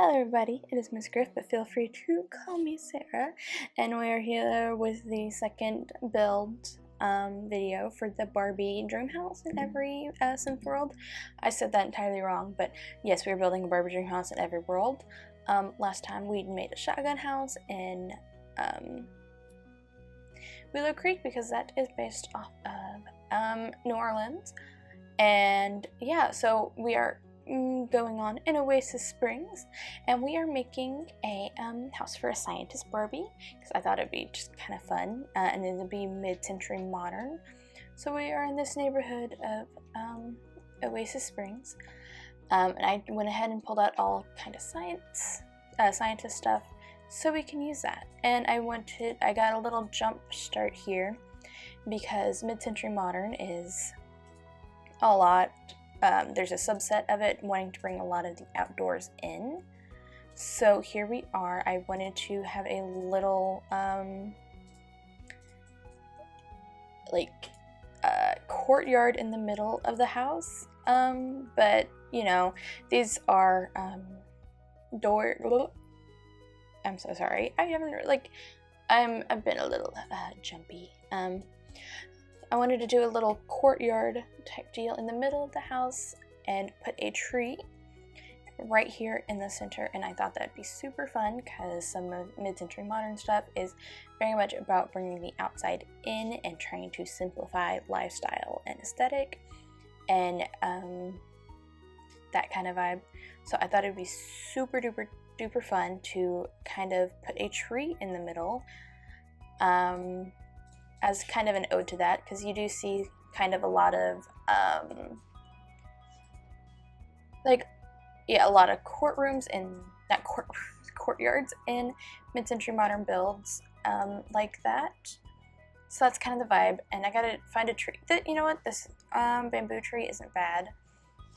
Hello everybody, it is MsGryff, but feel free to call me Sarah, and we are here with the second build video for the Barbie Dreamhouse in every Sim world. I said that entirely wrong, but yes, we are building a Barbie Dreamhouse in every world. Last time we made a shotgun house in Willow Creek because that is based off of New Orleans, and yeah, so we are going on in Oasis Springs, and we are making a house for a scientist Barbie because I thought it'd be just kind of fun, and then it'd be mid-century modern. So we are in this neighborhood of Oasis Springs, and I went ahead and pulled out all kind of scientist stuff so we can use that. And I got a little jump start here because mid-century modern is a lot. There's a subset of it wanting to bring a lot of the outdoors in. So here we are. I wanted to have a little courtyard in the middle of the house, but you know, these are I'm so sorry. I've been a little jumpy. I wanted to do a little courtyard type deal in the middle of the house and put a tree right here in the center, and I thought that'd be super fun because some of mid-century modern stuff is very much about bringing the outside in and trying to simplify lifestyle and aesthetic and that kind of vibe. So I thought it'd be super duper fun to kind of put a tree in the middle as kind of an ode to that, because you do see kind of a lot of a lot of courtrooms and courtyards in mid-century modern builds like that. So that's kind of the vibe, and I gotta find a tree that, you know what, this bamboo tree isn't bad.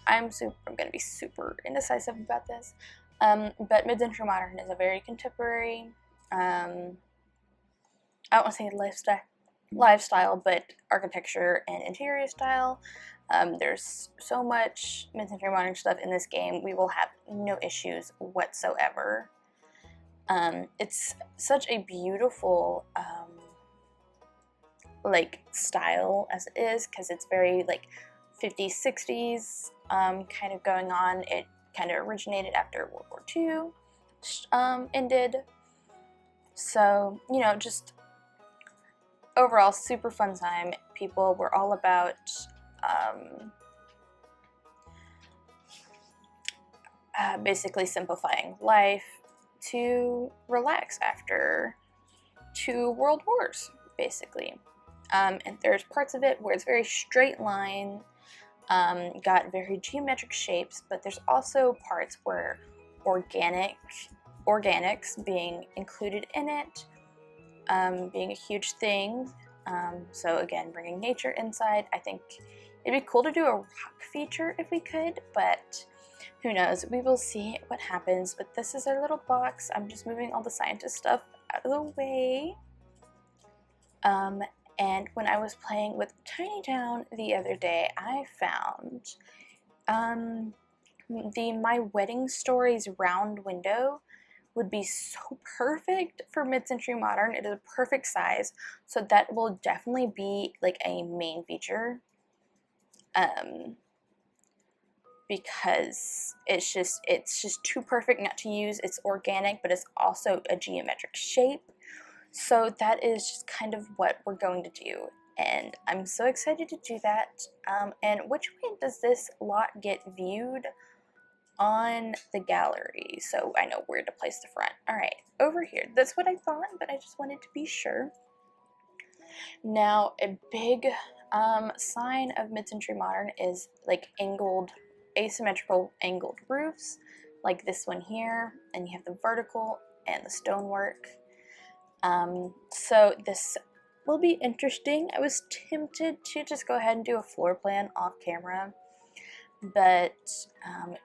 I'm gonna be super indecisive about this, but mid-century modern is a very contemporary, I don't want to say lifestyle, but architecture and interior style. There's so much mid-century modern stuff in this game. We will have no issues whatsoever. It's such a beautiful style as it is, because it's very 50s, 60s kind of going on. It kind of originated after World War II ended. So, you know, just overall super fun time. People were all about basically simplifying life to relax after 2 world wars, basically. And there's parts of it where it's very straight line, got very geometric shapes, but there's also parts where organics being included in it, being a huge thing. So again, bringing nature inside. I think it'd be cool to do a rock feature if we could, but who knows? We will see what happens. But this is our little box. I'm just moving all the scientist stuff out of the way. And when I was playing with Tiny Town the other day, I found the My Wedding Stories round window would be so perfect for mid-century modern. It is a perfect size, so that will definitely be like a main feature, because it's just too perfect not to use. It's organic, but it's also a geometric shape, so that is just kind of what we're going to do, and I'm so excited to do that. And which way does this lot get viewed? On the gallery, so I know where to place the front. Alright, over here. That's what I thought, but I just wanted to be sure. Now, a big sign of mid-century modern is asymmetrical angled roofs, like this one here, and you have the vertical and the stonework. So this will be interesting. I was tempted to just go ahead and do a floor plan off camera, but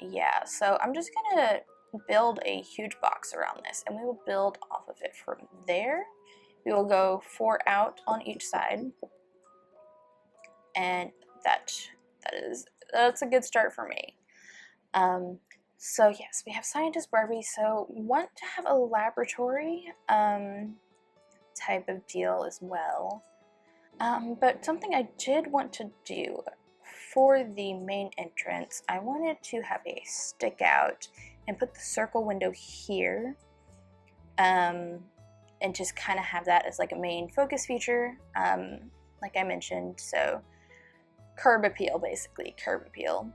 yeah, so I'm just gonna build a huge box around this, and we will build off of it from there. We will go 4 out on each side, and that's a good start for me. So yes, we have Scientist Barbie, so want to have a laboratory type of deal as well. But something I did want to do for the main entrance, I wanted to have a stick out and put the circle window here, and just kind of have that as like a main focus feature, like I mentioned. So curb appeal, basically, curb appeal.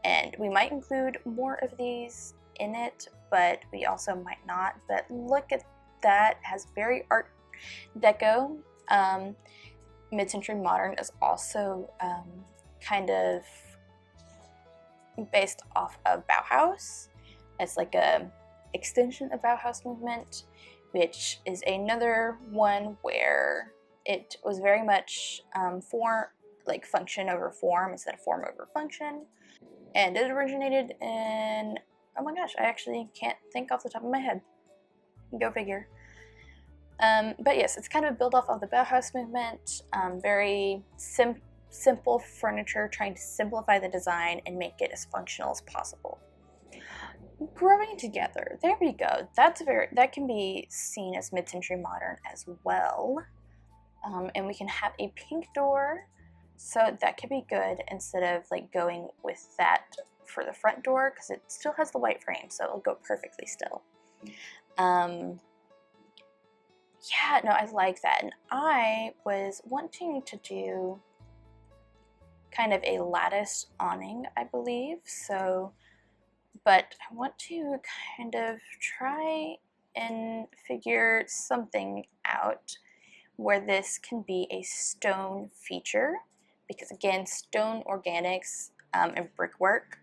And we might include more of these in it, but we also might not. But look at that, it has very art deco. Mid-century modern is also kind of based off of Bauhaus. It's like a extension of Bauhaus movement, which is another one where it was very much function over form instead of form over function. And it originated in, oh my gosh, I actually can't think off the top of my head. Go figure. But yes, it's kind of built off of the Bauhaus movement, very simple furniture, trying to simplify the design and make it as functional as possible. Growing together, there we go. That can be seen as mid-century modern as well. And we can have a pink door, so that could be good instead of like going with that for the front door, because it still has the white frame, so it'll go perfectly still. Yeah, no, I like that. And I was wanting to do kind of a lattice awning, I believe. So, but I want to kind of try and figure something out where this can be a stone feature, because again, stone organics and brickwork,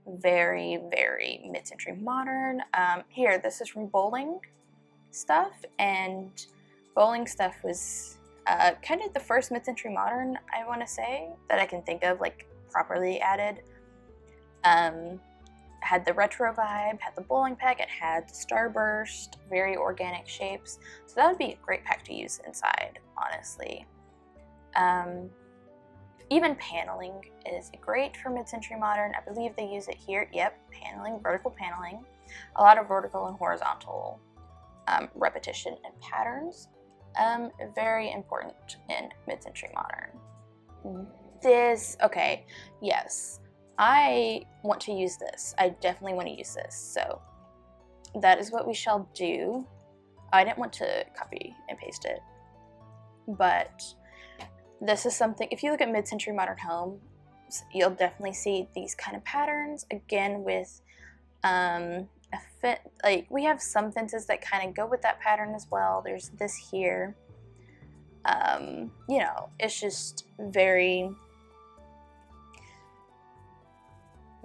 very, very mid-century modern. Here, this is from Bowling Stuff, and Bowling Stuff was kind of the first mid-century modern, I want to say, that I can think of, like, properly added. Had the retro vibe, had the bowling pack, it had the starburst, very organic shapes, so that would be a great pack to use inside, honestly. Even paneling is great for mid-century modern. I believe they use it here. Yep, paneling, vertical paneling, a lot of vertical and horizontal repetition and patterns, very important in mid-century modern. Okay, yes, I want to use this. I definitely want to use this, so that is what we shall do. I didn't want to copy and paste it, but this is something, if you look at mid-century modern homes, you'll definitely see these kind of patterns, again with like we have some fences that kind of go with that pattern as well. There's this here. You know, it's just very,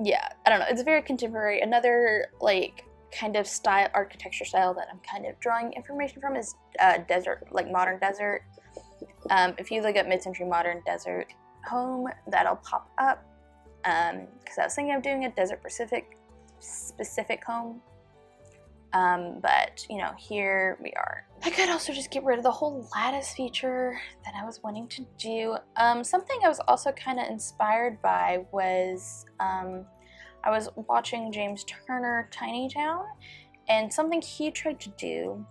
yeah, I don't know, it's very contemporary. Another like kind of style, architecture style that I'm kind of drawing information from is desert, like modern desert. If you look at mid-century modern desert home, that'll pop up, because I was thinking of doing a desert specific home, but you know, here we are. I could also just get rid of the whole lattice feature that I was wanting to do. Something I was also kind of inspired by was I was watching James Turner Tiny Town, and something he tried to do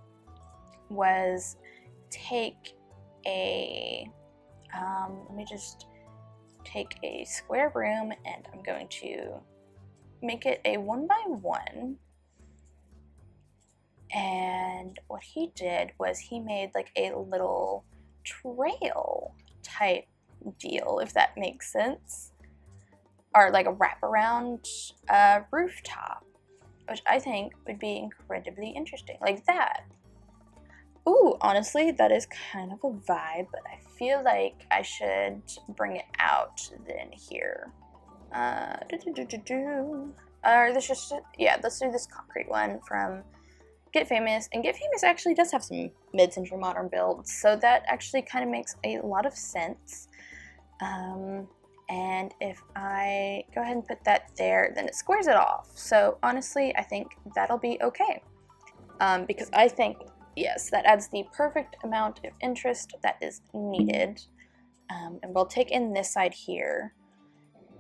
was take a let me just take a square room, and I'm going to make it a 1x1. And what he did was he made like a little trail type deal, if that makes sense, or like a wraparound rooftop, which I think would be incredibly interesting, like that. Ooh, honestly, that is kind of a vibe, but I feel like I should bring it out then here. Let's do this concrete one from Get Famous. And Get Famous actually does have some mid-century modern builds, so that actually kind of makes a lot of sense. And if I go ahead and put that there, then it squares it off. So honestly, I think that'll be okay. Because I think, yes, that adds the perfect amount of interest that is needed. And we'll take in this side here.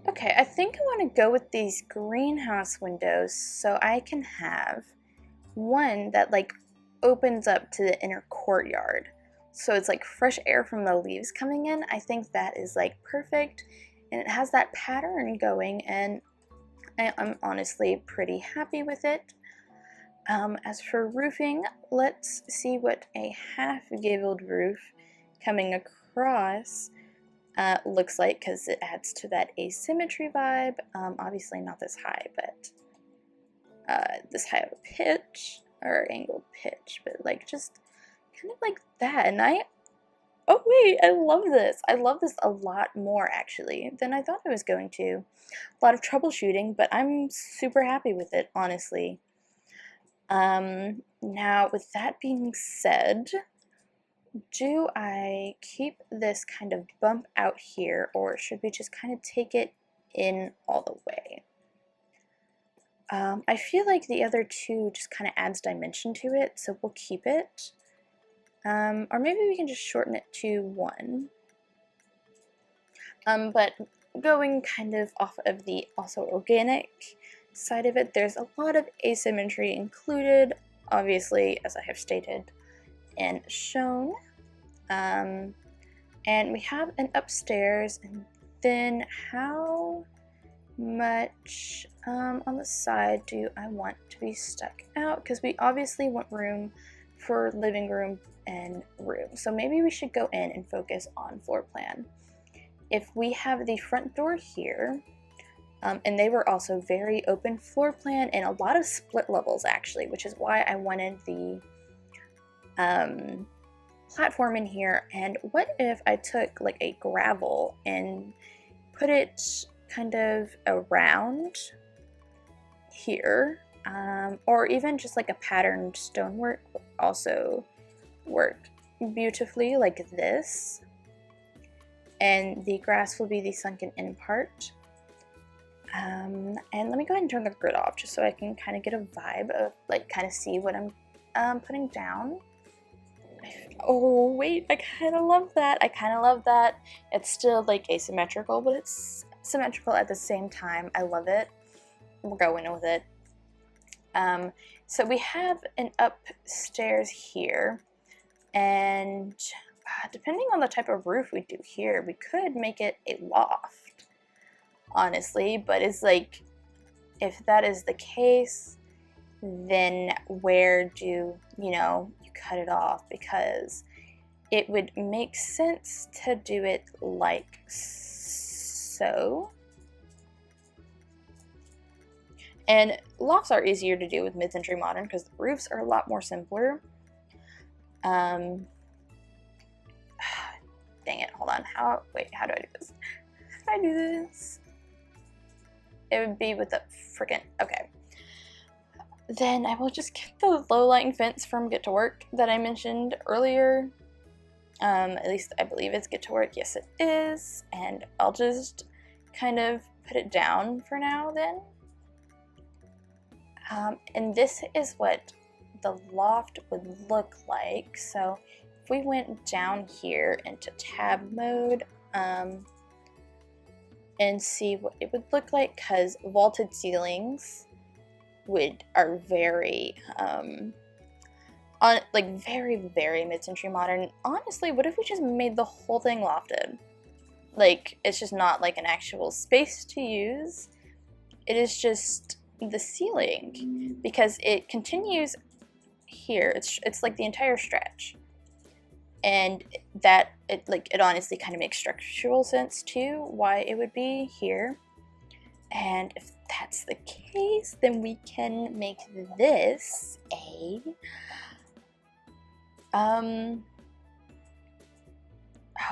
Okay, I think I want to go with these greenhouse windows so I can have one that like opens up to the inner courtyard. So it's like fresh air from the leaves coming in. I think that is like perfect, and it has that pattern going, and I'm honestly pretty happy with it. As for roofing, let's see what a half-gabled roof coming across looks like, because it adds to that asymmetry vibe. Obviously not this high, but this high of a pitch, or angled pitch, but like just kind of like that. And oh wait, I love this. I love this a lot more actually than I thought I was going to. A lot of troubleshooting, but I'm super happy with it, honestly. Now with that being said, do I keep this kind of bump out here, or should we just kind of take it in all the way? I feel like the other two just kind of adds dimension to it, so we'll keep it. Or maybe we can just shorten it to 1. But going kind of off of the also organic side of it, there's a lot of asymmetry included, obviously, as I have stated and shown. And we have an upstairs, and then how much on the side do I want to be stuck out? Because we obviously want room for living room and room. So maybe we should go in and focus on floor plan. If we have the front door here, and they were also very open floor plan and a lot of split levels actually, which is why I wanted the platform in here. And what if I took like a gravel and put it kind of around here, or even just like a patterned stonework would also work beautifully like this. And the grass will be the sunken in part. And let me go ahead and turn the grid off just so I can kind of get a vibe of like kind of see what I'm putting down. Oh wait, I kind of love that. I kind of love that. It's still like asymmetrical, but it's symmetrical at the same time. I love it. We're going with it. So we have an upstairs here, and depending on the type of roof we do here, we could make it a loft, honestly, but it's like, if that is the case, then where do, you cut it off? Because it would make sense to do it like so. And lofts are easier to do with Mid-Century Modern because the roofs are a lot more simpler. Dang it, hold on. How do I do this? How do I do this? It would be with the freaking, okay. Then I will just get the low-lying fence from Get to Work that I mentioned earlier. At least I believe it's Get to Work. Yes, it is. And I'll just kind of put it down for now then. And this is what the loft would look like. So if we went down here into tab mode, and see what it would look like, because vaulted ceilings are very very Mid-Century Modern. Honestly, what if we just made the whole thing lofted? Like, it's just not like an actual space to use. It is just the ceiling, because it continues here. It's like the entire stretch, and that it honestly kind of makes structural sense too why it would be here. And if that's the case, then we can make this a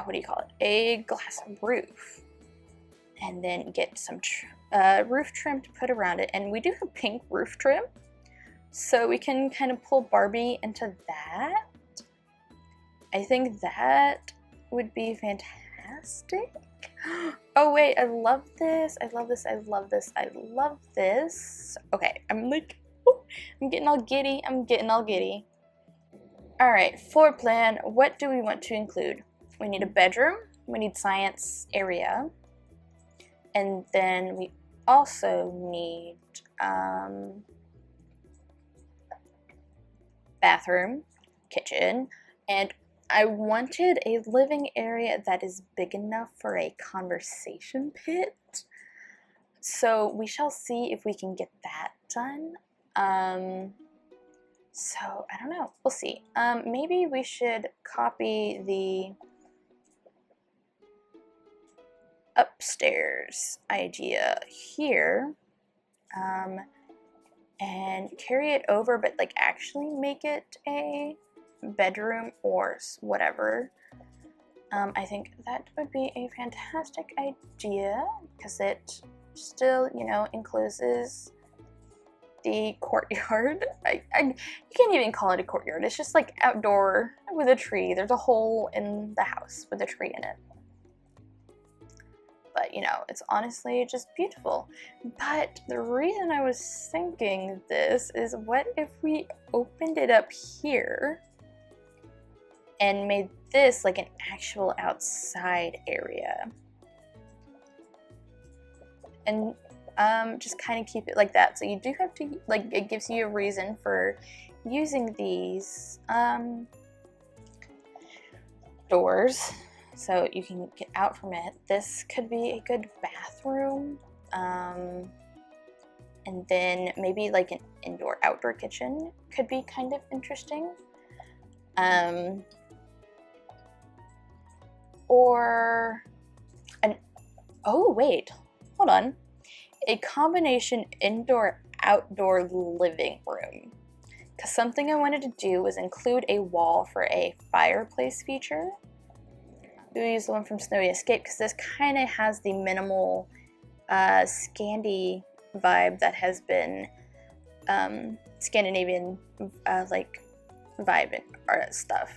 what do you call it? A glass roof, and then get some roof trim to put around it. And we do have pink roof trim, so we can kind of pull Barbie into that. I think that would be fantastic. Oh wait, I love this. I love this. I love this. I love this. Okay, I'm like, oh, I'm getting all giddy. I'm getting all giddy. All right, floor plan. What do we want to include? We need a bedroom. We need science area. And then we also need bathroom, kitchen, and I wanted a living area that is big enough for a conversation pit. So we shall see if we can get that done. So I don't know, we'll see. Maybe we should copy the upstairs idea here, and carry it over, but like actually make it a bedroom or whatever. I think that would be a fantastic idea because it still, you know, encloses the courtyard. You can't even call it a courtyard. It's just like outdoor with a tree. There's a hole in the house with a tree in it. But, you know, it's honestly just beautiful. But the reason I was thinking this is, what if we opened it up here and made this like an actual outside area? And just kind of keep it like that. So you do have to, like, it gives you a reason for using these doors so you can get out from it. This could be a good bathroom, and then maybe like an indoor-outdoor kitchen could be kind of interesting. Or an, oh wait, hold on, a combination indoor-outdoor living room. Because something I wanted to do was include a wall for a fireplace feature. We use the one from Snowy Escape because this kind of has the minimal Scandi vibe that has been Scandinavian like vibe and art stuff.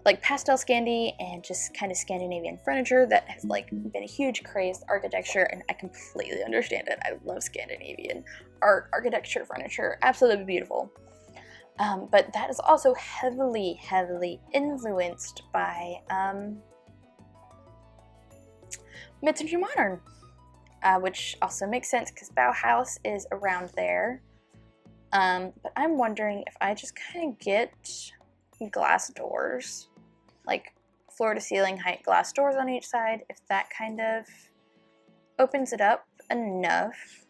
Like pastel Scandi and just kind of Scandinavian furniture that has like been a huge craze architecture, and I completely understand it. I love Scandinavian art, architecture, furniture, absolutely beautiful. But that is also heavily influenced by Midcentury Modern, which also makes sense because Bauhaus is around there. But I'm wondering if I just kind of get glass doors, like floor to ceiling height glass doors on each side, if that kind of opens it up enough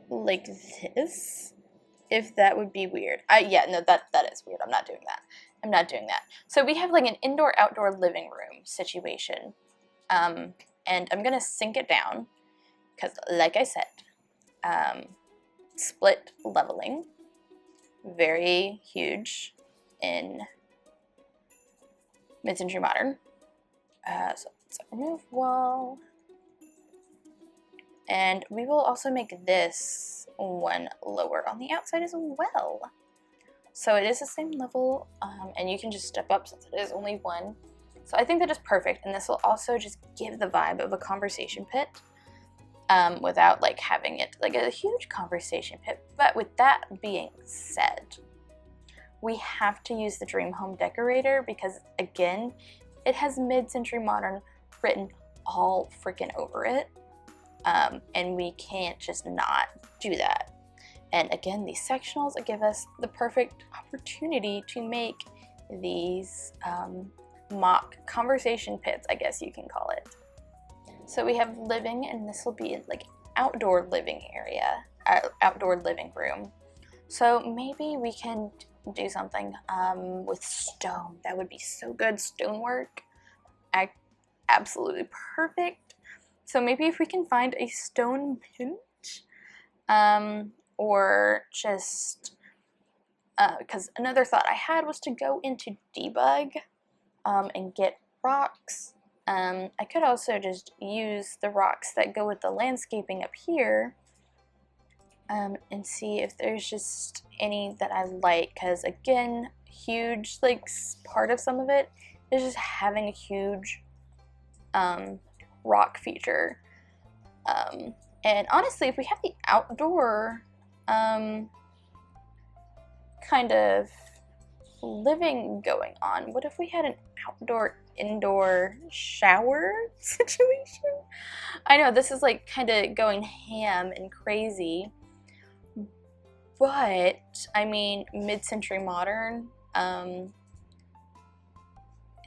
like this. If that would be weird. Yeah, no, that is weird. I'm not doing that. I'm not doing that. So we have like an indoor-outdoor living room situation. And I'm gonna sink it down because, like I said, split leveling, very huge in Midcentury Modern. So let's remove wall. And we will also make this one lower on the outside as well. So it is the same level, and you can just step up since it is only one. So I think that is perfect, and this will also just give the vibe of a conversation pit without like having it like a huge conversation pit. But with that being said, we have to use the Dream Home Decorator because, again, it has Midcentury Modern written all freaking over it. And we can't just not do that. And again, these sectionals give us the perfect opportunity to make these mock conversation pits, I guess you can call it. So we have living, and this will be like outdoor living area, outdoor living room. So maybe we can do something with stone. That would be so good. Stonework, absolutely perfect. So maybe if we can find a stone bench, or just, because another thought I had was to go into debug and get rocks. I could also just use the rocks that go with the landscaping up here, and see if there's just any that I like, because again, huge like part of some of it is just having a huge rock feature. And honestly, if we have the outdoor kind of living going on, what if we had an outdoor indoor shower situation. I know this is like kind of going ham and crazy, but I mean, mid-century modern, it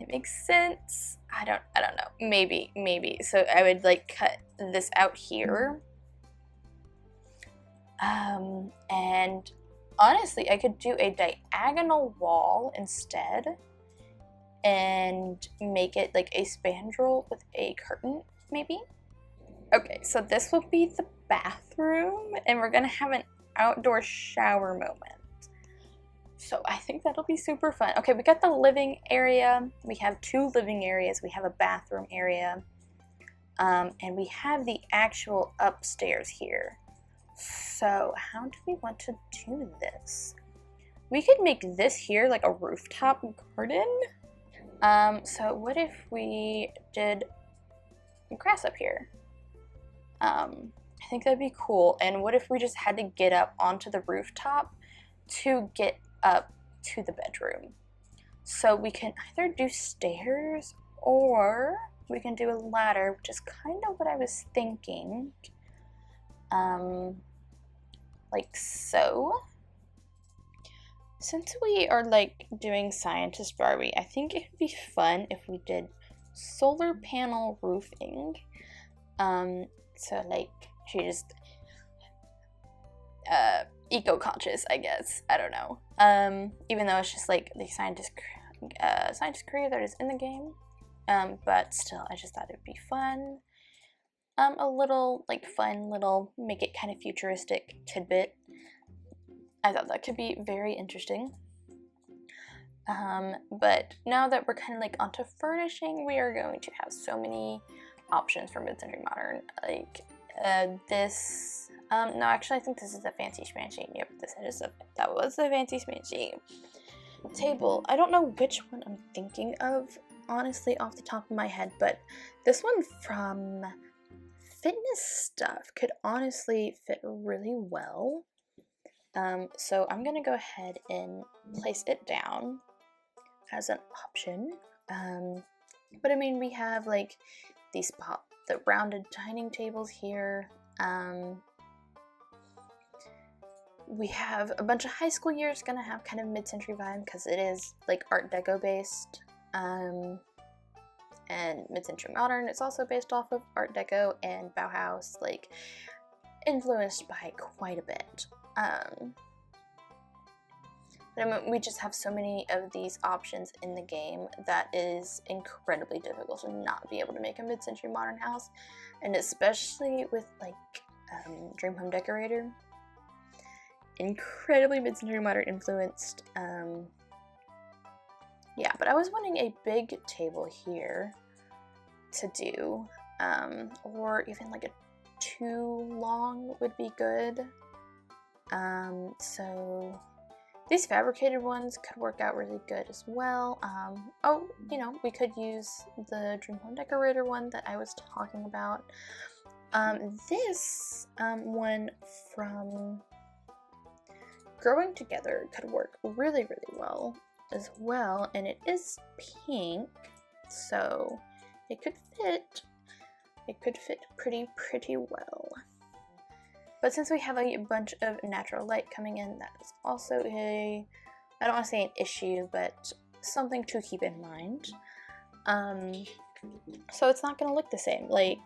makes sense. I don't know. Maybe. So I would like cut this out here. And honestly, I could do a diagonal wall instead and make it like a spandrel with a curtain, maybe. Okay, so this will be the bathroom, and we're gonna have an outdoor shower moment. So I think that'll be super fun. Okay, we got the living area. We have 2 living areas. We have a bathroom area. And we have the actual upstairs here. So how do we want to do this? We could make this here like a rooftop garden. So what if we did grass up here? I think that'd be cool. And what if we just had to get up onto the rooftop to get up to the bedroom? So we can either do stairs or we can do a ladder, which is kind of what I was thinking. Like so. Since we are like doing Scientist Barbie, I think it'd be fun if we did solar panel roofing. So like she just eco-conscious, I guess. I don't know. Even though it's just like the scientist career that is in the game. But still, I just thought it'd be fun. A little like fun little make it kind of futuristic tidbit. I thought that could be very interesting. But now that we're kind of like onto furnishing, we are going to have so many options for mid-century modern. Like this. No, actually, I think this is the fancy schmancy. Yep, that was the fancy schmancy table. I don't know which one I'm thinking of, honestly, off the top of my head, but this one from Fitness Stuff could honestly fit really well. So I'm gonna go ahead and place it down as an option. But I mean, we have like the rounded dining tables here. We have a bunch of high school years gonna have kind of mid-century vibe because it is like Art Deco based. And mid-century modern is also based off of Art Deco and Bauhaus, like influenced by quite a bit. But I mean, we just have so many of these options in the game that is incredibly difficult to not be able to make a mid-century modern house, and especially with like Dream Home Decorator, incredibly mid-century modern influenced. Yeah, but I was wanting a big table here to do, or even like a 2 long would be good. So these fabricated ones could work out really good as well. Oh, you know, we could use the Dream Home Decorator one that I was talking about. This one from Growing Together could work really, really well as well, and it is pink, so it could fit pretty well. But since we have a bunch of natural light coming in, that is also I don't want to say an issue, but something to keep in mind. So it's not going to look the same. Like,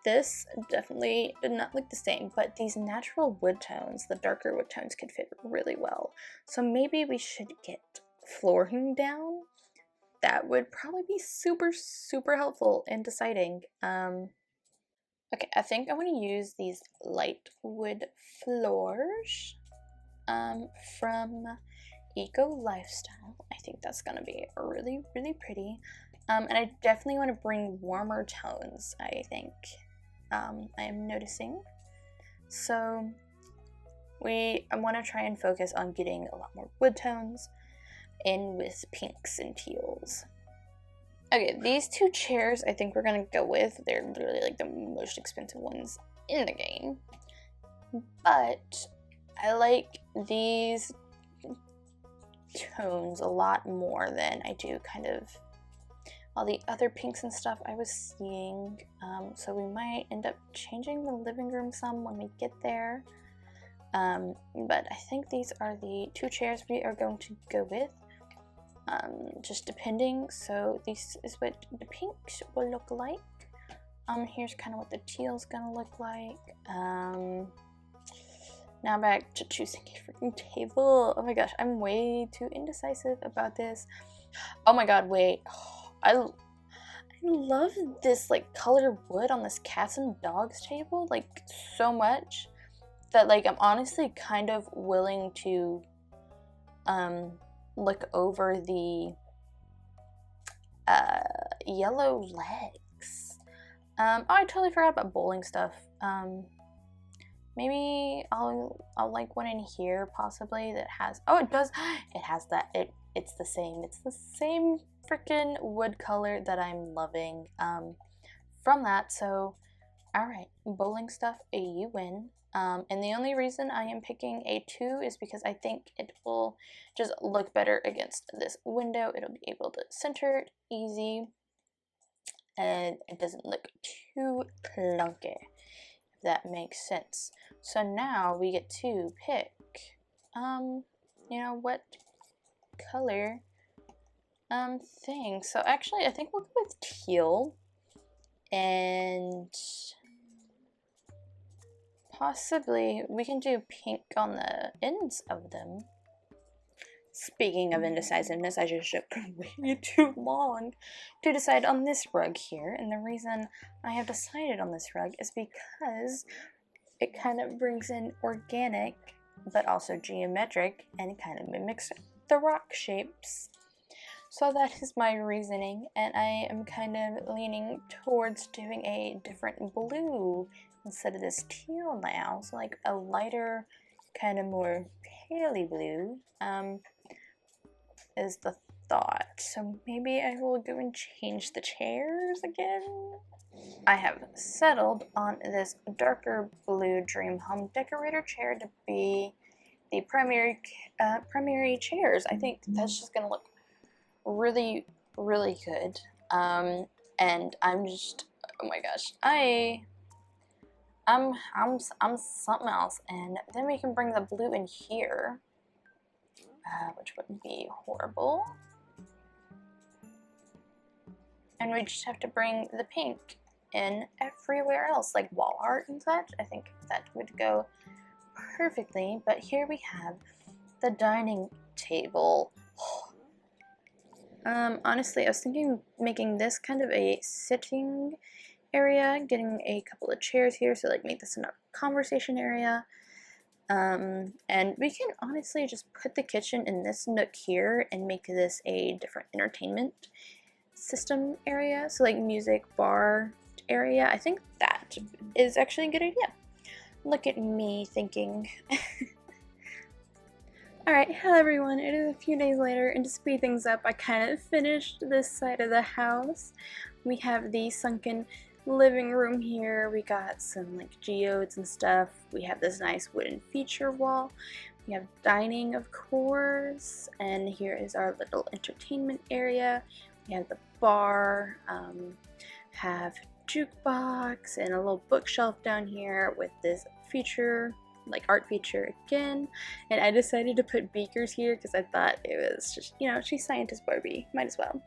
this definitely did not look the same, but these natural wood tones, the darker wood tones, could fit really well. So maybe we should get flooring down. That would probably be super, super helpful in deciding. Okay, I think I'm going to use these light wood floors from Eco Lifestyle. I think that's going to be really, really pretty. And I definitely want to bring warmer tones, I think. I am noticing. So I want to try and focus on getting a lot more wood tones in with pinks and teals. Okay, these 2 chairs I think we're gonna go with. They're literally like the most expensive ones in the game. But I like these tones a lot more than I do kind of all the other pinks and stuff I was seeing. So we might end up changing the living room some when we get there. But I think these are the 2 chairs we are going to go with. Just depending. So this is what the pinks will look like. Here's kind of what the teal's gonna look like. Now back to choosing a freaking table. Oh my gosh, I'm way too indecisive about this. Oh my god, wait. I love this like colored wood on this cats and dogs table like so much that like I'm honestly kind of willing to look over the yellow legs. Oh, I totally forgot about bowling stuff. Maybe I'll like one in here possibly that has, oh it does, it has that, it's the same freaking wood color that I'm loving from that. So alright, bowling stuff, you win. And the only reason I am picking a 2 is because I think it will just look better against this window. It'll be able to center it easy and it doesn't look too clunky, if that makes sense. So now we get to pick, you know, what color thing. So actually I think we'll go with teal and possibly we can do pink on the ends of them. Speaking of indecisiveness, I just took way too long to decide on this rug here, and the reason I have decided on this rug is because it kind of brings in organic but also geometric and kind of mimics the rock shapes. So that is my reasoning, and I am kind of leaning towards doing a different blue instead of this teal now, so like a lighter, kind of more paley blue is the thought. So maybe I will go and change the chairs again. I have settled on this darker blue dream home decorator chair to be the primary chairs. I think that's just gonna look really good. And I'm just, oh my gosh, I'm something else. And then we can bring the blue in here, which wouldn't be horrible. And we just have to bring the pink in everywhere else, like wall art and such. I think that would go perfectly. But here we have the dining table. Honestly, I was thinking making this kind of a sitting area, getting a couple of chairs here, so like make this a conversation area. And we can honestly just put the kitchen in this nook here and make this a different entertainment system area, so like music bar area. I think that is actually a good idea. Look at me thinking. Alright, hello everyone, it is a few days later, and to speed things up, I kind of finished this side of the house. We have the sunken living room here, we got some like geodes and stuff, we have this nice wooden feature wall, we have dining of course, and here is our little entertainment area. We have the bar, have jukebox, and a little bookshelf down here with this feature, like art feature again. And I decided to put beakers here because I thought it was just, you know, she's scientist Barbie, might as well.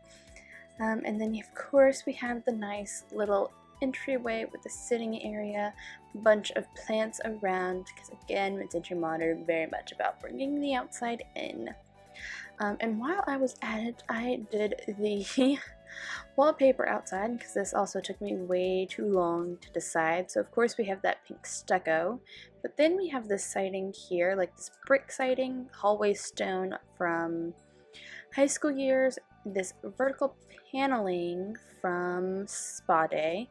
And then of course we have the nice little entryway with the sitting area, bunch of plants around, because again, Midcentury Modern, very much about bringing the outside in. And while I was at it, I did the wallpaper outside, because this also took me way too long to decide. So of course we have that pink stucco, but then we have this siding here, like this brick siding, hallway stone from high school years, this vertical paneling from Spa Day,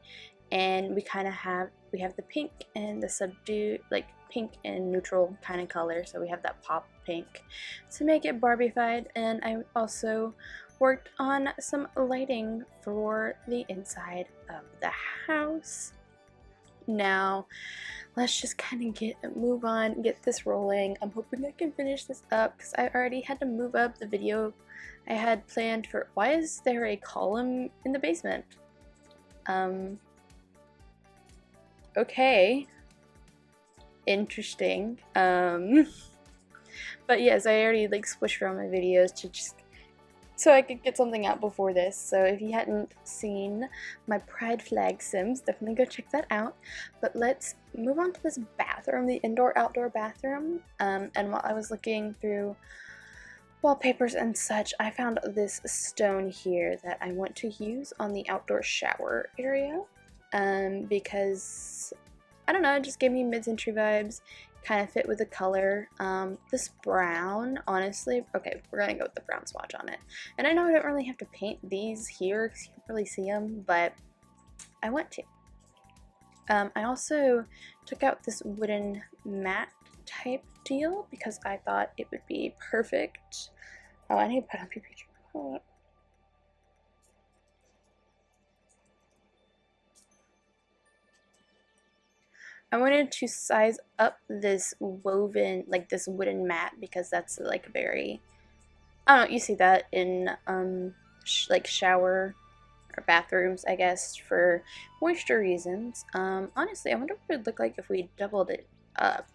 and we kind of have, we have the pink and the subdued, like pink and neutral kind of color, so we have that pop pink to make it Barbified. And I also worked on some lighting for the inside of the house. Now, let's just kind of move on, get this rolling. I'm hoping I can finish this up because I already had to move up the video I had planned for. Why is there a column in the basement? Okay. Interesting. But yes, I already like switched around my videos to just so I could get something out before this. So if you hadn't seen my Pride Flag Sims, definitely go check that out. But let's move on to this bathroom, the indoor-outdoor bathroom. And while I was looking through wallpapers and such, I found this stone here that I want to use on the outdoor shower area. Because, I don't know, it just gave me mid-century vibes. Kind of fit with the color. This brown, honestly, okay, we're gonna go with the brown swatch on it. And I know I don't really have to paint these here because you can't really see them, but I want to. I also took out this wooden mat type deal because I thought it would be perfect. Oh, I need to put up your picture. Hold up. I wanted to size up this woven, like this wooden mat, because that's like very, I don't know, you see that in like shower or bathrooms, I guess, for moisture reasons. Honestly, I wonder what it would look like if we doubled it up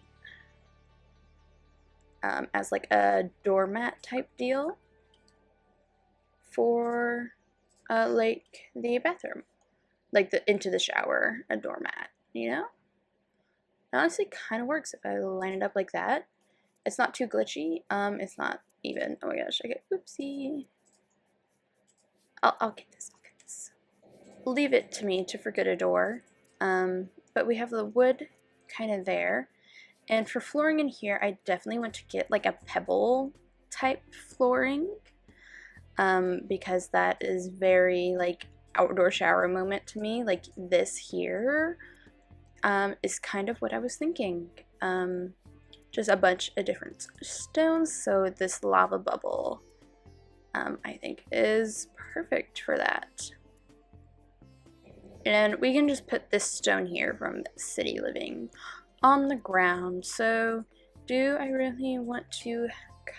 as like a doormat type deal for like the bathroom, like the into the shower, a doormat, you know? It honestly kind of works if I line it up like that. It's not too glitchy. It's not even. Oh my gosh! Okay, oopsie. I'll get this. I'll get this. Leave it to me to forget a door. But we have the wood kind of there, and for flooring in here, I definitely want to get like a pebble type flooring. Because that is very like outdoor shower moment to me. Like this here. Is kind of what I was thinking. Just a bunch of different stones, so this lava bubble I think is perfect for that. And we can just put this stone here from City Living on the ground. So do I really want to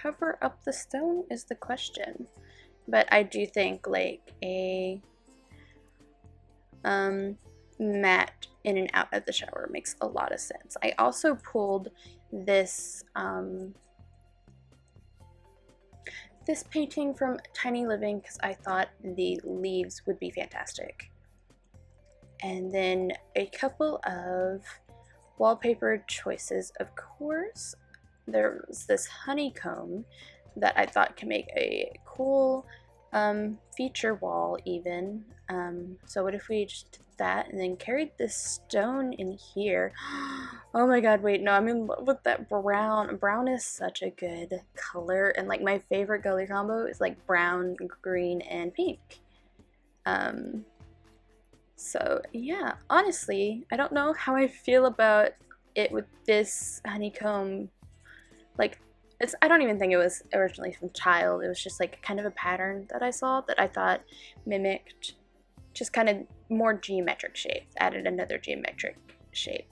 cover up the stone is the question. But I do think like a mat in and out of the shower makes a lot of sense. I also pulled this this painting from Tiny Living because I thought the leaves would be fantastic. And then a couple of wallpaper choices. Of course, there's this honeycomb that I thought could make a cool feature wall even. So what if we just did that and then carried this stone in here? Oh my god, wait, no, I'm in love with that brown. Brown is such a good color, and like my favorite color combo is like brown, green, and pink. So yeah, honestly, I don't know how I feel about it with this honeycomb. Like, I don't even think it was originally from Child. It was just like kind of a pattern that I saw that I thought mimicked just kind of more geometric shapes, added another geometric shape.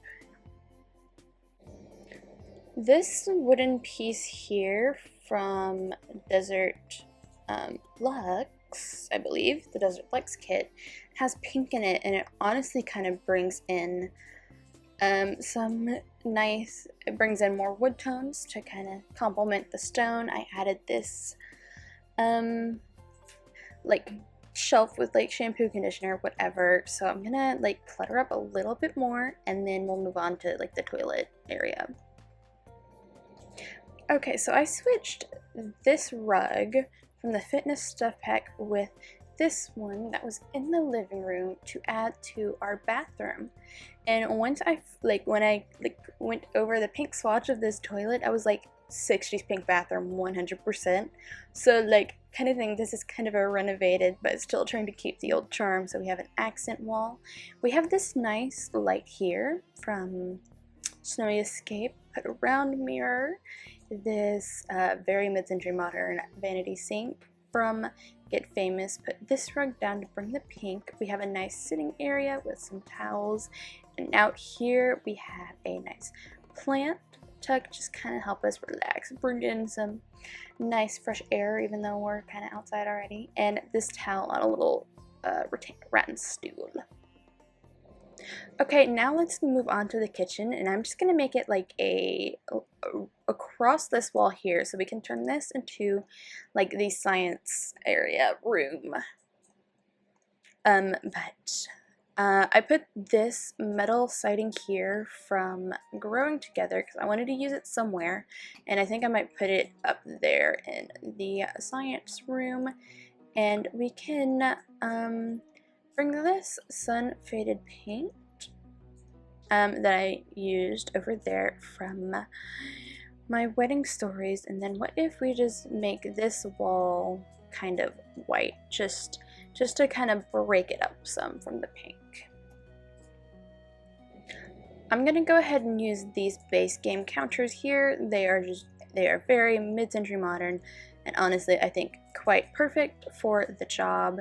This wooden piece here from Desert Luxe, I believe, the Desert Luxe kit, has pink in it, and it honestly kind of brings in some nice, it brings in more wood tones to kind of complement the stone. I added this like shelf with like shampoo, conditioner, whatever, so I'm gonna like clutter up a little bit more and then we'll move on to like the toilet area. Okay, so I switched this rug from the fitness stuff pack with this one that was in the living room to add to our bathroom. And once when I went over the pink swatch of this toilet, I was like, 60s pink bathroom 100%. So like kind of think this is kind of a renovated but still trying to keep the old charm. So we have an accent wall. We have this nice light here from Snowy Escape, put a round mirror, this very mid-century modern vanity sink from Get Famous, put this rug down to bring the pink. We have a nice sitting area with some towels And out here we have a nice plant tuck, just kind of help us relax, bring in some nice fresh air even though we're kind of outside already. And this towel on a little rattan stool. Okay, now let's move on to the kitchen, and I'm just gonna make it like a across this wall here, so we can turn this into like the science area room. I put this metal siding here from Growing Together because I wanted to use it somewhere, and I think I might put it up there in the science room. And we can bring this sun faded paint that I used over there from my wedding stories, and then what if we just make this wall kind of white, just to kind of break it up some from the pink. I'm gonna go ahead and use these base game counters here. They are very mid-century modern, and honestly I think quite perfect for the job.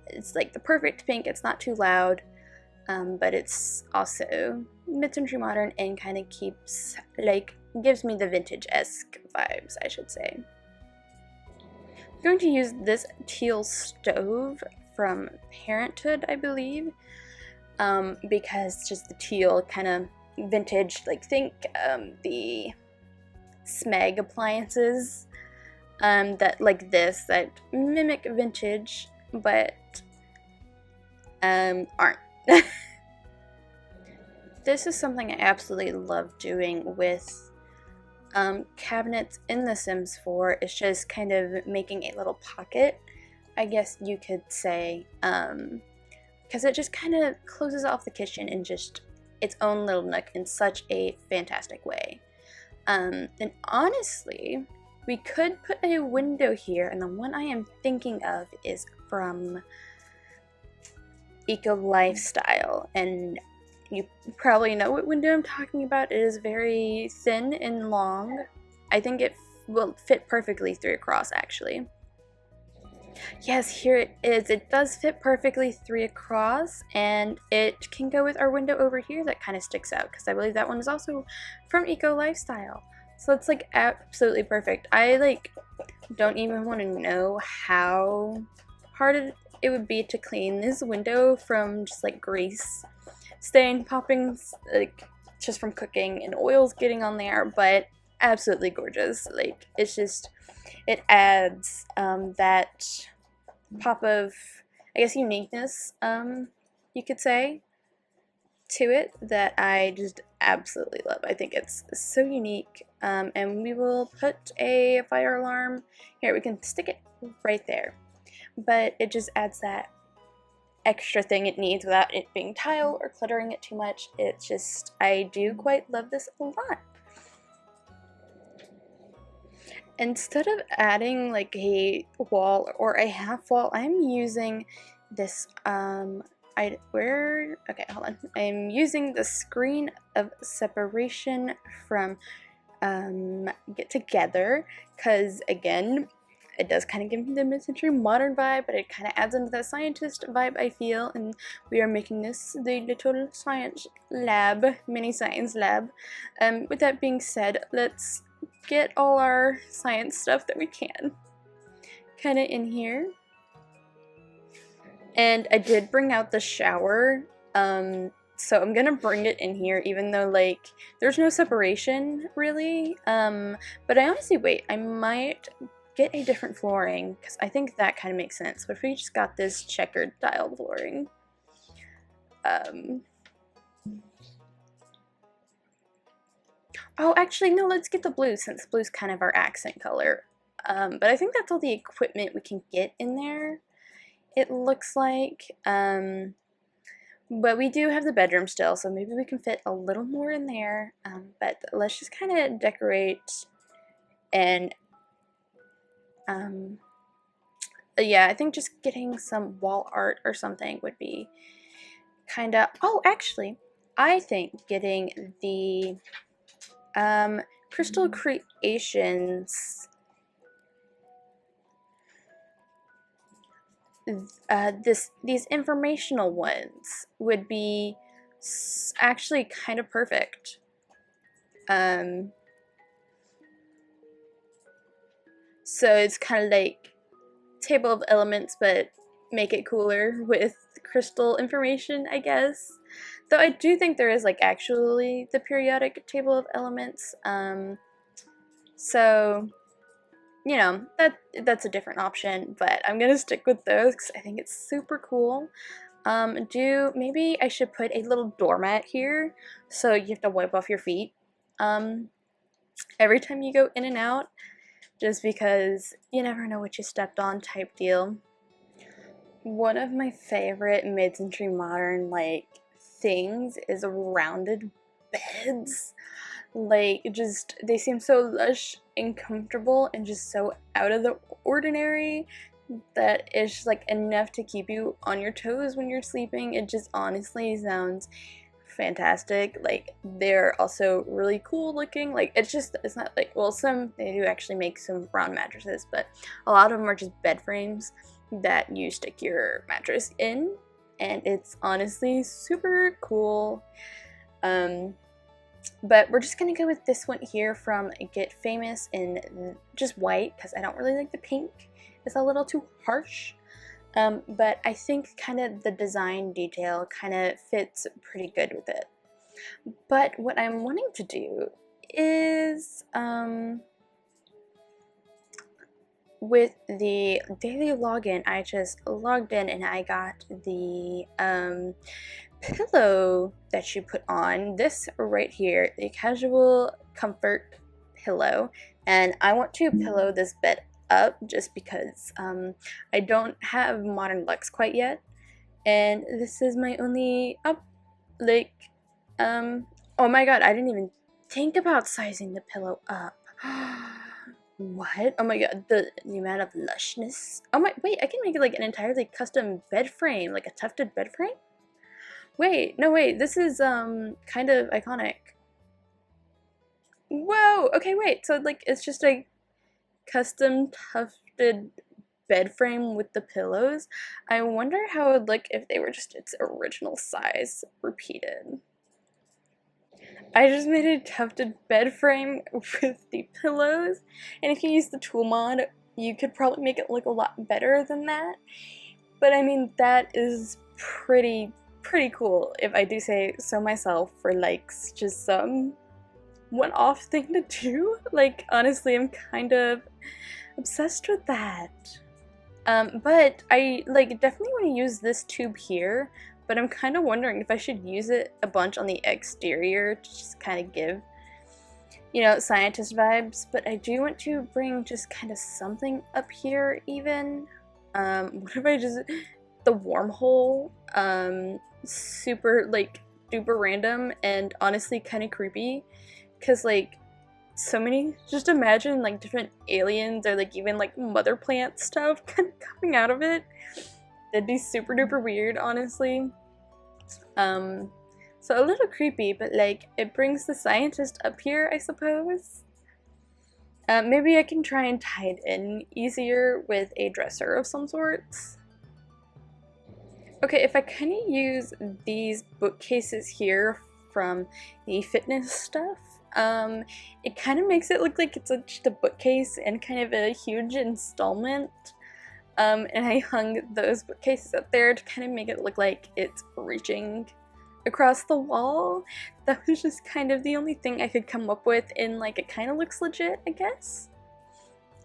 It's like the perfect pink. It's not too loud, but it's also mid-century modern and kind of gives me the vintage-esque vibes, I should say. I'm going to use this teal stove from Parenthood, I believe, because just the teal kind of vintage, like think the Smeg appliances that mimic vintage but aren't. This is something I absolutely love doing with cabinets in The Sims 4. It's just kind of making a little pocket, I guess you could say, because it just kind of closes off the kitchen in just its own little nook in such a fantastic way. And honestly, we could put a window here, and the one I am thinking of is from Eco Lifestyle, and you probably know what window I'm talking about. It is very thin and long. I think it will fit perfectly 3 across, actually. Yes, here it is. It does fit perfectly 3 across, and it can go with our window over here that kind of sticks out, because I believe that one is also from Eco Lifestyle. So it's like absolutely perfect. I don't even want to know how hard it would be to clean this window from just like grease stain popping, like just from cooking and oils getting on there, but absolutely gorgeous. Like it's just, it adds that pop of, I guess, uniqueness, you could say, to it that I just absolutely love. I think it's so unique. And we will put a fire alarm here. We can stick it right there, but it just adds that extra thing it needs without it being tile or cluttering it too much. It's just, I do quite love this a lot. Instead of adding like a wall or a half wall, I'm using this okay, hold on. I'm using the screen of separation from Get Together, because again, it does kind of give me the mid-century modern vibe, but it kind of adds into that scientist vibe, I feel, and we are making this the little science lab, mini science lab. With that being said, let's get all our science stuff that we can kind of in here. And I did bring out the shower, so I'm gonna bring it in here, even though like there's no separation really, but I honestly, wait, I might get a different flooring, because I think that kind of makes sense. What if we just got this checkered tile flooring? Oh, actually, no, let's get the blue, since blue's kind of our accent color. But I think that's all the equipment we can get in there, it looks like. But we do have the bedroom still, so maybe we can fit a little more in there. But let's just kind of decorate and yeah, I think just getting some wall art or something would be kind of, oh, actually, I think getting the Crystal Creations, these informational ones would be actually kind of perfect. So it's kind of like table of elements, but make it cooler with crystal information, I guess. Though I do think there is like actually the periodic table of elements. So you know, that's a different option, but I'm gonna stick with those because I think it's super cool. Maybe I should put a little doormat here so you have to wipe off your feet every time you go in and out, just because you never know what you stepped on type deal. One of my favorite mid-century modern like things is rounded beds. Like, just they seem so lush and comfortable and just so out of the ordinary that it's just like enough to keep you on your toes when you're sleeping. It just honestly sounds fantastic. Like, they're also really cool looking. Like, it's not like, well, some they do actually make some round mattresses, but a lot of them are just bed frames that you stick your mattress in, and it's honestly super cool. But we're just gonna go with this one here from Get Famous in just white because I don't really like the pink. It's a little too harsh. But I think kind of the design detail kind of fits pretty good with it. But what I'm wanting to do is with the daily login, I just logged in and I got the pillow that you put on, this right here, the casual comfort pillow, and I want to pillow this bed up just because I don't have Modern Luxe quite yet, and this is my only oh my god, I didn't even think about sizing the pillow up. What? Oh my god, the amount of lushness. Oh my, wait, I can make it like an entirely custom bed frame, like a tufted bed frame? Wait, no wait, this is kind of iconic. Whoa, okay, wait, so like it's just a custom tufted bed frame with the pillows. I wonder how it would look if they were just its original size repeated. I just made a tufted bed frame with the pillows, and if you use the tool mod, you could probably make it look a lot better than that. But I mean, that is pretty cool, if I do say so myself, for like just some one-off thing to do. Like, honestly, I'm kind of obsessed with that. But I like definitely want to use this tube here, but I'm kind of wondering if I should use it a bunch on the exterior to just kind of give, you know, scientist vibes. But I do want to bring just kind of something up here even. What if I just, the wormhole, super like duper random and honestly kind of creepy, because like so many, just imagine like different aliens or like even like mother plant stuff kind of coming out of it. That'd be super duper weird, honestly. So a little creepy, but like it brings the scientist up here, I suppose. Maybe I can try and tie it in easier with a dresser of some sorts. Okay, if I kind of use these bookcases here from the fitness stuff, it kind of makes it look like it's just a bookcase and kind of a huge installment. And I hung those bookcases up there to kind of make it look like it's reaching across the wall. That was just kind of the only thing I could come up with, and like it kind of looks legit, I guess.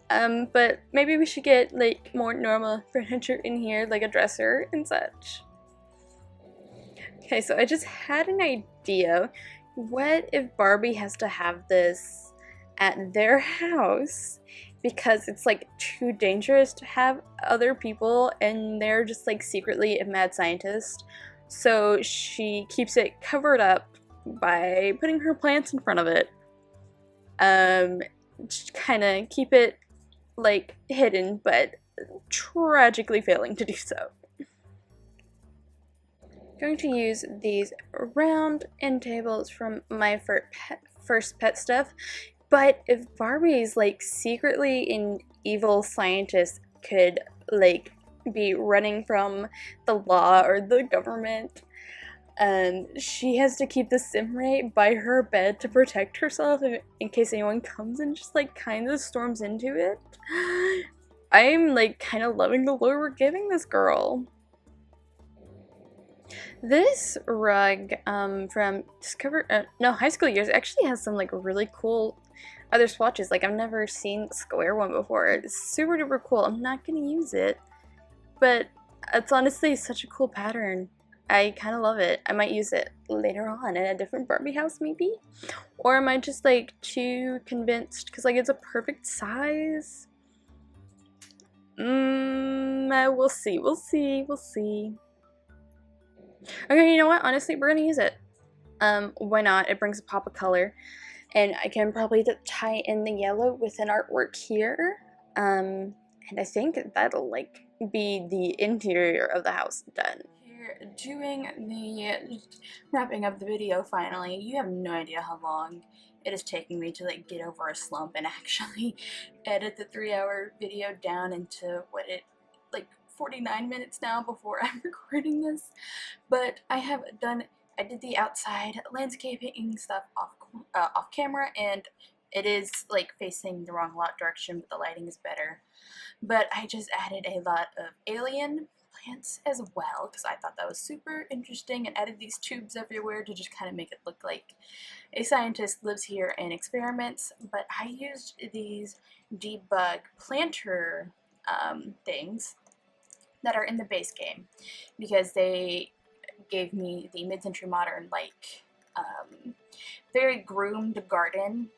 But maybe we should get like more normal furniture in here, like a dresser and such. Okay, so I just had an idea. What if Barbie has to have this at their house because it's like too dangerous to have other people and they're just like secretly a mad scientist? So she keeps it covered up by putting her plants in front of it. Just kind of keep it like hidden, but tragically failing to do so. Going to use these round end tables from my first pet stuff, but if Barbie's like secretly an evil scientist could like be running from the law or the government. And she has to keep the sim ray by her bed to protect herself in case anyone comes and just like kind of storms into it. I'm like kind of loving the lure we're giving this girl. This rug from high school years actually has some like really cool other swatches. Like I've never seen a square one before. It's super duper cool. I'm not gonna use it, but it's honestly such a cool pattern. I kind of love it. I might use it later on in a different Barbie house maybe, or am I just like too convinced because like it's a perfect size? We'll see. Okay, you know what? Honestly, we're gonna use it. Why not? It brings a pop of color, and I can probably tie in the yellow with an artwork here. And I think that'll like be the interior of the house done. Here, doing the wrapping up the video finally. You have no idea how long it is taking me to like get over a slump and actually edit the 3-hour video down into what it like 49 minutes now before I'm recording this. But I did the outside landscaping stuff off camera, and it is like facing the wrong direction, but the lighting is better. But I just added a lot of alien plants as well because I thought that was super interesting, and added these tubes everywhere to just kind of make it look like a scientist lives here and experiments. But I used these debug planter things that are in the base game because they gave me the Midcentury Modern like very groomed garden,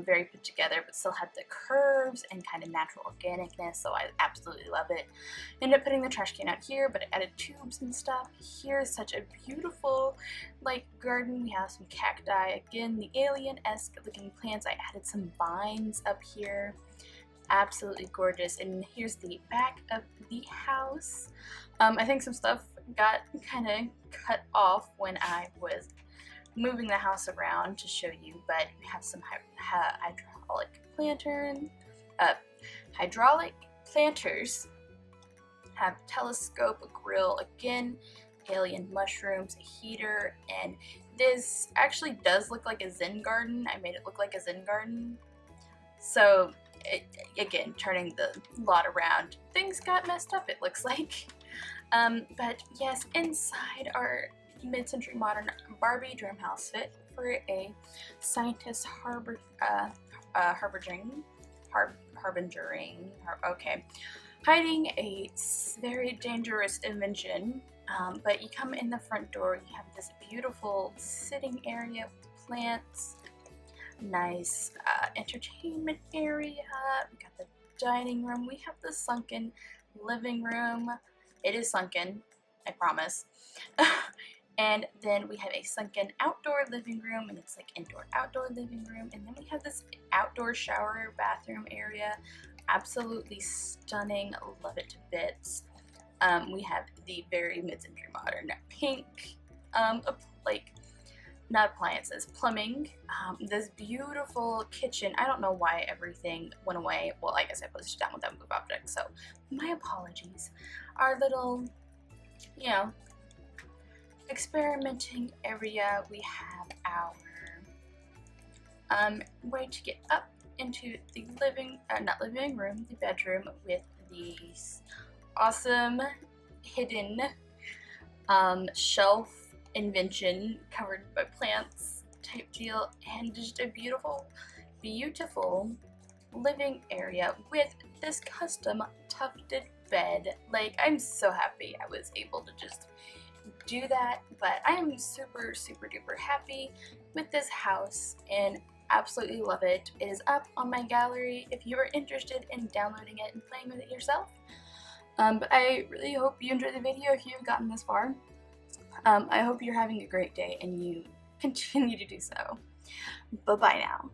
very put together, but still had the curves and kind of natural organicness, so I absolutely love it. Ended up putting the trash can out here, but I added tubes and stuff. Here's such a beautiful like garden. We have some cacti, again the alien-esque looking plants. I added some vines up here. Absolutely gorgeous. And here's the back of the house. I think some stuff got kind of cut off when I was moving the house around to show you, but we have some hydraulic planters, have telescope, a grill, again alien mushrooms, a heater, and this actually does look like a Zen garden. I made it look like a Zen garden. So again, turning the lot around, things got messed up, it looks like. But yes, inside our Midcentury Modern Barbie Dreamhouse fit for a scientist hiding a very dangerous invention. But you come in the front door, you have this beautiful sitting area with plants, nice entertainment area. We got the dining room. We have the sunken living room. It is sunken, I promise. And then we have a sunken outdoor living room, and it's like indoor-outdoor living room. And then we have this outdoor shower bathroom area. Absolutely stunning. Love it to bits. We have the very Midcentury Modern pink, like, not appliances, plumbing. This beautiful kitchen. I don't know why everything went away. Well, I guess I posted down with that move object, so my apologies. Our little, you know, experimenting area. We have our way to get up into the the bedroom with these awesome hidden shelf invention covered by plants type deal, and just a beautiful living area with this custom tufted bed. Like, I'm so happy I was able to just do that, but I am super duper happy with this house and absolutely love it. It is up on my gallery if you are interested in downloading it and playing with it yourself. But I really hope you enjoyed the video if you've gotten this far. I hope you're having a great day and you continue to do so. Bye-bye now.